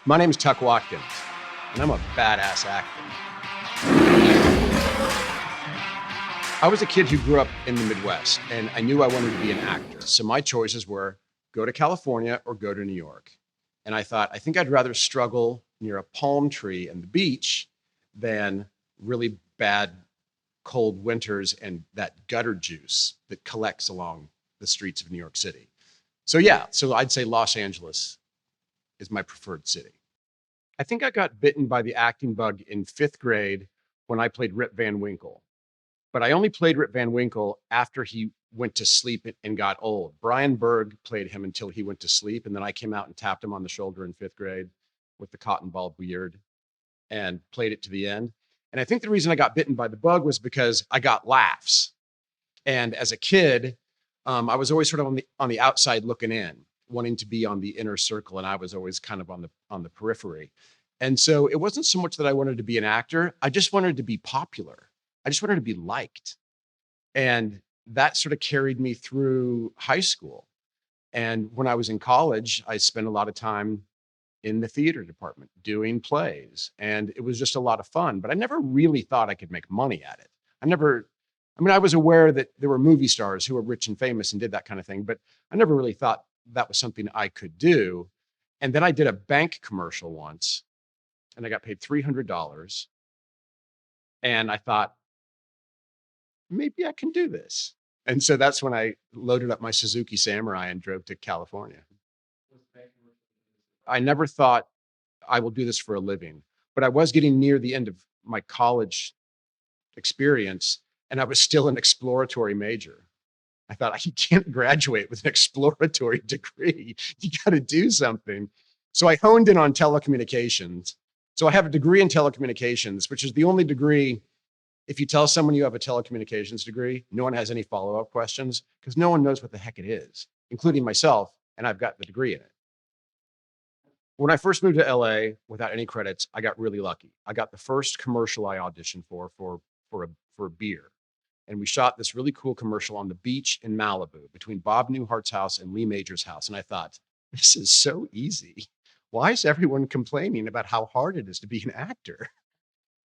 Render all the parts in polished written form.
My name is Tuc Watkins, and I'm a badass actor. I was a kid who grew up in the Midwest, and I knew I wanted to be an actor. So my choices were go to California or go to New York. And I thought, I think I'd rather struggle near a palm tree and the beach than really bad cold winters and that gutter juice that collects along the streets of New York City. So yeah, so I'd say Los Angeles is my preferred city. I think I got bitten by the acting bug in 5th grade when I played Rip Van Winkle. But I only played Rip Van Winkle after he went to sleep and got old. Brian Berg played him until he went to sleep. And then I came out and tapped him on the shoulder in 5th grade with the cotton ball beard and played it to the end. And I think the reason I got bitten by the bug was because I got laughs. And as a kid, I was always sort of on the outside looking in, wanting to be on the inner circle. And I was always kind of on the periphery. And so it wasn't so much that I wanted to be an actor. I just wanted to be popular. I just wanted to be liked. And that sort of carried me through high school. And when I was in college, I spent a lot of time in the theater department doing plays. And it was just a lot of fun, but I never really thought I could make money at it. I was aware that there were movie stars who were rich and famous and did that kind of thing, but I never really thought that was something I could do. And then I did a bank commercial once and I got paid $300. And I thought, maybe I can do this. And so that's when I loaded up my Suzuki Samurai and drove to California. I never thought I will do this for a living, but I was getting near the end of my college experience and I was still an exploratory major. I thought, you can't graduate with an exploratory degree. You got to do something. So I honed in on telecommunications. So I have a degree in telecommunications, which is the only degree. If you tell someone you have a telecommunications degree, no one has any follow-up questions because no one knows what the heck it is, including myself, and I've got the degree in it. When I first moved to LA without any credits, I got really lucky. I got the first commercial I auditioned for a beer. And we shot this really cool commercial on the beach in Malibu between Bob Newhart's house and Lee Major's house. And I thought, this is so easy. Why is everyone complaining about how hard it is to be an actor?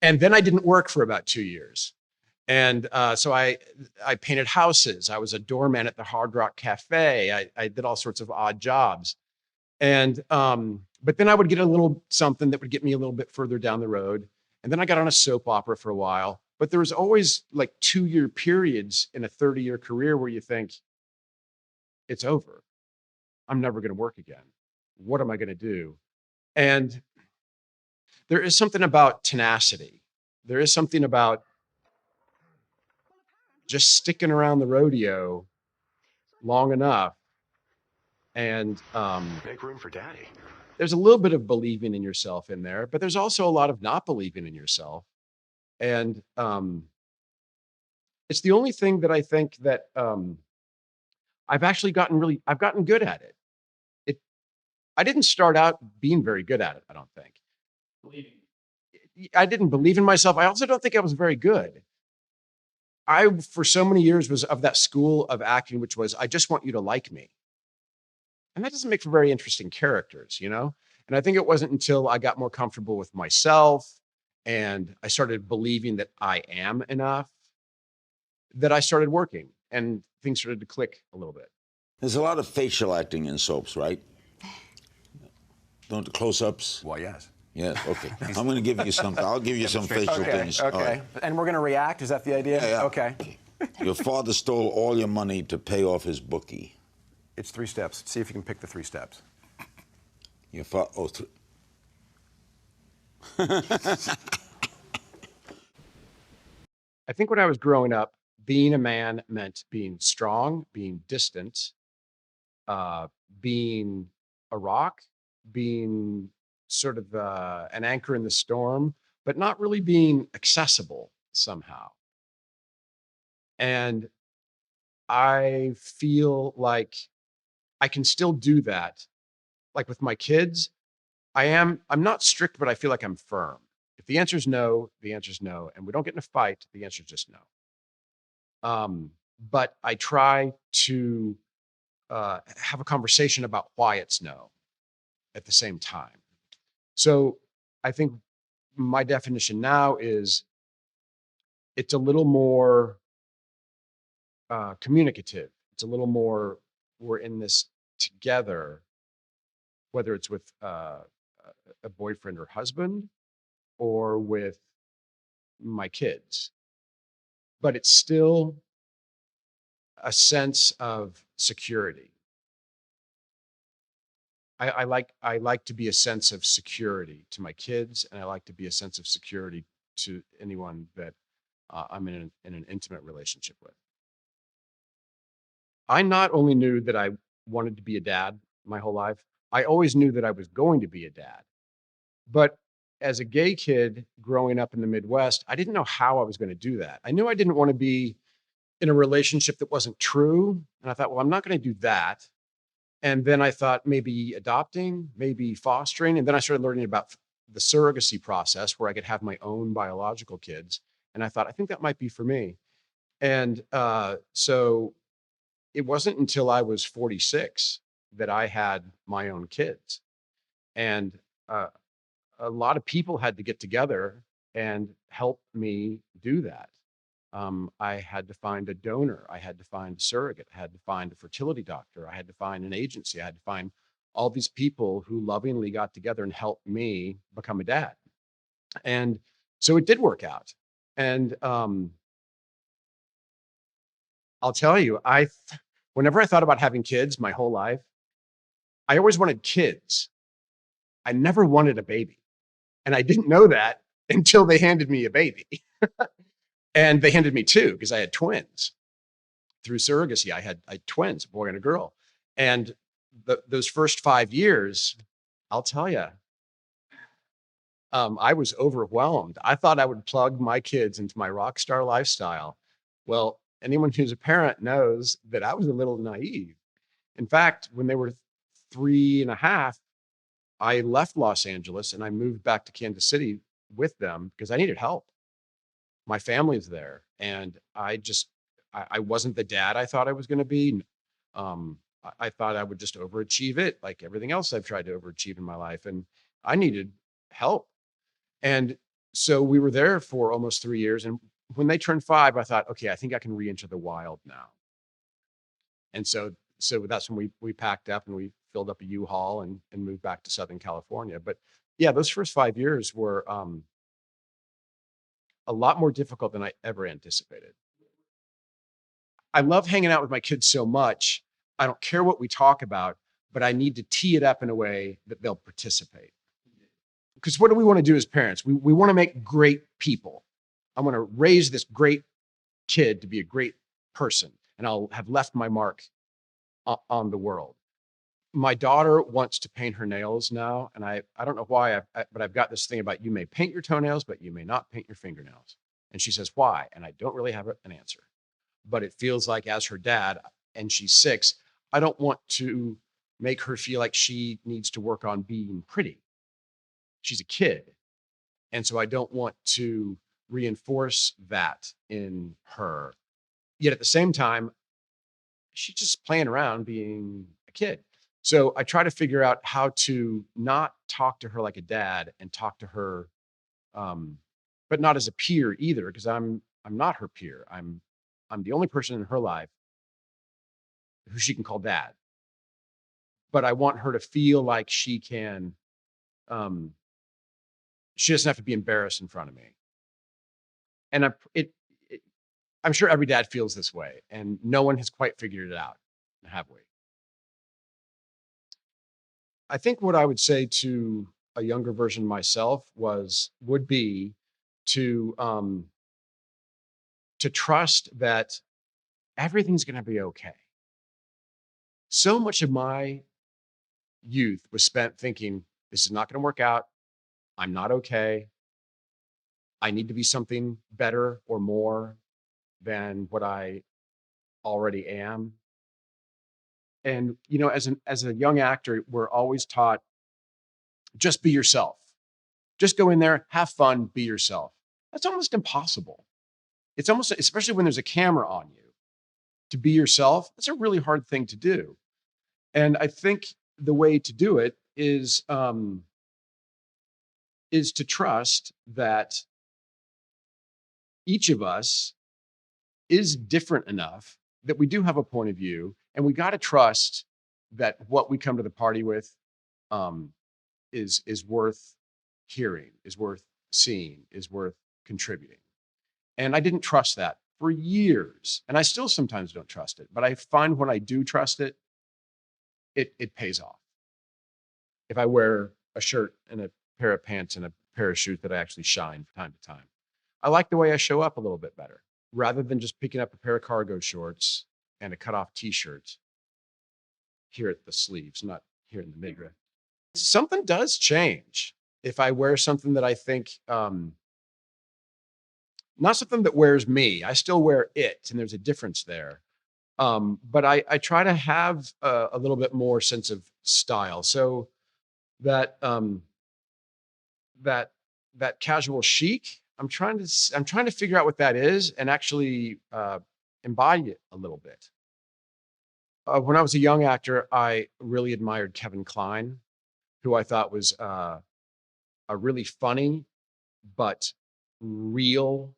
And then I didn't work for about 2 years. And so I painted houses. I was a doorman at the Hard Rock Cafe. I did all sorts of odd jobs. And but then I would get a little something that would get me a little bit further down the road. And then I got on a soap opera for a while. But there was always like 2-year periods in a 30-year career where you think, it's over. I'm never going to work again. What am I going to do? And there is something about tenacity. There is something about just sticking around the rodeo long enough. And make room for daddy. There's a little bit of believing in yourself in there, but there's also a lot of not believing in yourself. And it's the only thing that I think that I've gotten good at it. I didn't start out being very good at it, I don't think. I didn't believe in myself. I also don't think I was very good. I, for so many years, was of that school of acting, which was, I just want you to like me. And that doesn't make for very interesting characters, you know? And I think it wasn't until I got more comfortable with myself and I started believing that I am enough that I started working and things started to click a little bit. There's a lot of facial acting in soaps, right? Don't the close-ups? Well, yes. Yes, okay. I'm going to give you something. I'll give you some facial things. Okay, All right. and we're going to react? Is that the idea? Yeah. Okay. Your father stole all your money to pay off his bookie. It's 3 steps. See if you can pick the 3 steps. Your father... Oh, I think when I was growing up, being a man meant being strong, being distant, being a rock, being sort of an anchor in the storm, but not really being accessible somehow. And I feel like I can still do that. Like with my kids, I'm not strict, but I feel like I'm firm. If the answer is no, the answer is no. And we don't get in a fight, the answer is just no. But I try to have a conversation about why it's no at the same time. So I think my definition now is it's a little more communicative. It's a little more, we're in this together, whether it's with a boyfriend or husband or with my kids. But it's still a sense of security. I like to be a sense of security to my kids, and I like to be a sense of security to anyone that I'm in an intimate relationship with. I not only knew that I wanted to be a dad my whole life, I always knew that I was going to be a dad. But as a gay kid growing up in the Midwest, I didn't know how I was going to do that. I knew I didn't want to be in a relationship that wasn't true. And I thought, well, I'm not going to do that. And then I thought maybe adopting, maybe fostering. And then I started learning about the surrogacy process where I could have my own biological kids. And I thought, I think that might be for me. And so it wasn't until I was 46 that I had my own kids. And uh, a lot of people had to get together and help me do that. I had to find a donor. I had to find a surrogate. I had to find a fertility doctor. I had to find an agency. I had to find all these people who lovingly got together and helped me become a dad. And so it did work out. And I'll tell you, whenever I thought about having kids my whole life, I always wanted kids. I never wanted a baby. And I didn't know that until they handed me a baby. And they handed me two because I had twins. Through surrogacy, I had twins, a boy and a girl. And those first 5 years, I'll tell you, I was overwhelmed. I thought I would plug my kids into my rock star lifestyle. Well, anyone who's a parent knows that I was a little naive. In fact, when they were 3.5, I left Los Angeles and I moved back to Kansas City with them because I needed help. My family's there, and I wasn't the dad I thought I was going to be. I thought I would just overachieve it, like everything else I've tried to overachieve in my life, and I needed help. And so we were there for almost 3 years, and when they turned 5, I thought, okay, I think I can re-enter the wild now. And so that's when we packed up and we filled up a U-Haul and moved back to Southern California. But yeah, those first 5 years were a lot more difficult than I ever anticipated. I love hanging out with my kids so much. I don't care what we talk about, but I need to tee it up in a way that they'll participate. Because what do we want to do as parents? We want to make great people. I want to raise this great kid to be a great person, and I'll have left my mark on the world. My daughter wants to paint her nails now, and I don't know why, but I've got this thing about you may paint your toenails, but you may not paint your fingernails. And she says, why? And I don't really have an answer. But it feels like as her dad, and she's 6, I don't want to make her feel like she needs to work on being pretty. She's a kid. And so I don't want to reinforce that in her. Yet at the same time, she's just playing around being a kid. So I try to figure out how to not talk to her like a dad and talk to her, but not as a peer either, because I'm not her peer. I'm the only person in her life who she can call dad. But I want her to feel like she can, she doesn't have to be embarrassed in front of me. And I'm sure every dad feels this way, and no one has quite figured it out, have we? I think what I would say to a younger version of myself would be to trust that everything's going to be okay. So much of my youth was spent thinking, this is not going to work out. I'm not okay. I need to be something better or more than what I already am. And, you know, as a young actor, we're always taught, just be yourself. Just go in there, have fun, be yourself. That's almost impossible. It's almost, especially when there's a camera on you, to be yourself. That's a really hard thing to do. And I think the way to do it is is to trust that each of us is different enough that we do have a point of view, and we got to trust that what we come to the party with um, is worth hearing, is worth seeing, is worth contributing. And I didn't trust that for years, and I still sometimes don't trust it. But I find when I do trust it, it pays off. If I wear a shirt and a pair of pants and a pair of shoes that I actually shine from time to time, I like the way I show up a little bit better, rather than just picking up a pair of cargo shorts and a cut-off T-shirt here at the sleeves, not here in the midriff. Something does change if I wear something that I think, not something that wears me. I still wear it, and there's a difference there. But I try to have a little bit more sense of style, so that that that casual chic. I'm trying to figure out what that is and actually embody it a little bit. When I was a young actor, I really admired Kevin Kline, who I thought was a really funny but real,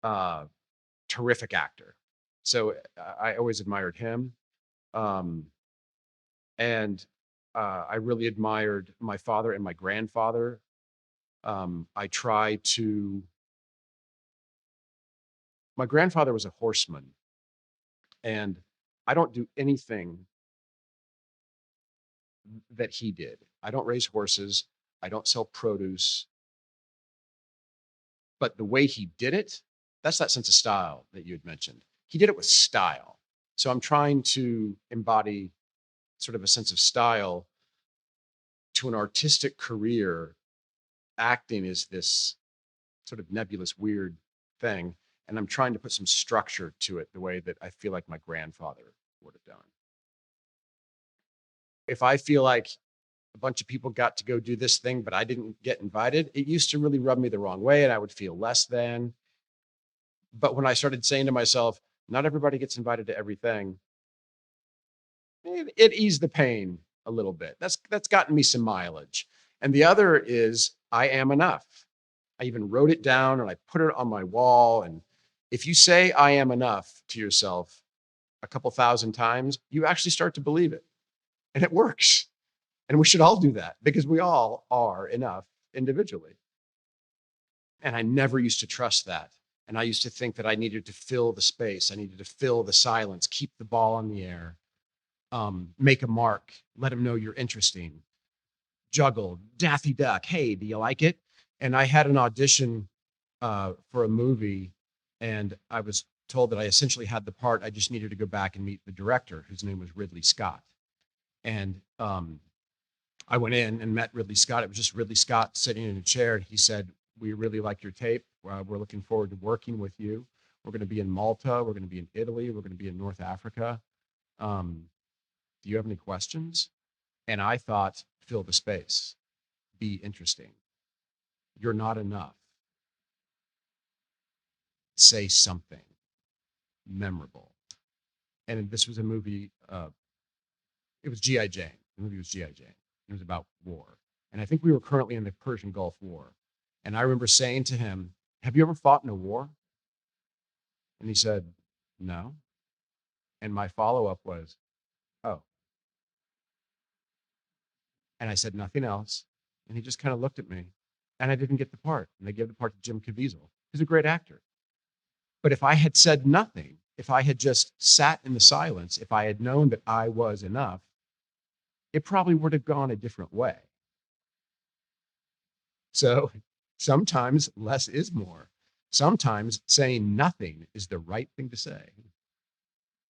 uh, terrific actor. So I always admired him. Um, and I really admired my father and my grandfather. I try to, my grandfather was a horseman, and I don't do anything that he did. I don't raise horses, I don't sell produce, but the way he did it, that's that sense of style that you had mentioned. He did it with style. So I'm trying to embody sort of a sense of style to an artistic career. Acting is this sort of nebulous, weird thing. And I'm trying to put some structure to it the way that I feel like my grandfather would have done. If I feel like a bunch of people got to go do this thing, but I didn't get invited, it used to really rub me the wrong way and I would feel less than. But when I started saying to myself, not everybody gets invited to everything, it eased the pain a little bit. That's gotten me some mileage. And the other is I am enough. I even wrote it down and I put it on my wall. And if you say I am enough to yourself a couple thousand times, you actually start to believe it. And it works. And we should all do that because we all are enough individually. And I never used to trust that. And I used to think that I needed to fill the space. I needed to fill the silence, keep the ball in the air, make a mark, let them know you're interesting, juggle, Daffy Duck. Hey, do you like it? And I had an audition for a movie, and I was told that I essentially had the part. I just needed to go back and meet the director, whose name was Ridley Scott. And I went in and met Ridley Scott. It was just Ridley Scott sitting in a chair. And he said, "We really like your tape. We're looking forward to working with you. We're going to be in Malta. We're going to be in Italy. We're going to be in North Africa. Do you have any questions?" And I thought, fill the space, be interesting. You're not enough. Say something memorable. And this was a movie, it was G.I. Jane. The movie was G.I. Jane. It was about war. And I think we were currently in the Persian Gulf War. And I remember saying to him, "Have you ever fought in a war?" And he said, "No." And my follow-up was, "Oh." And I said nothing else. And he just kind of looked at me. And I didn't get the part. And they gave the part to Jim Caviezel. He's a great actor. But if I had said nothing, if I had just sat in the silence, if I had known that I was enough, it probably would have gone a different way. So sometimes less is more. Sometimes saying nothing is the right thing to say.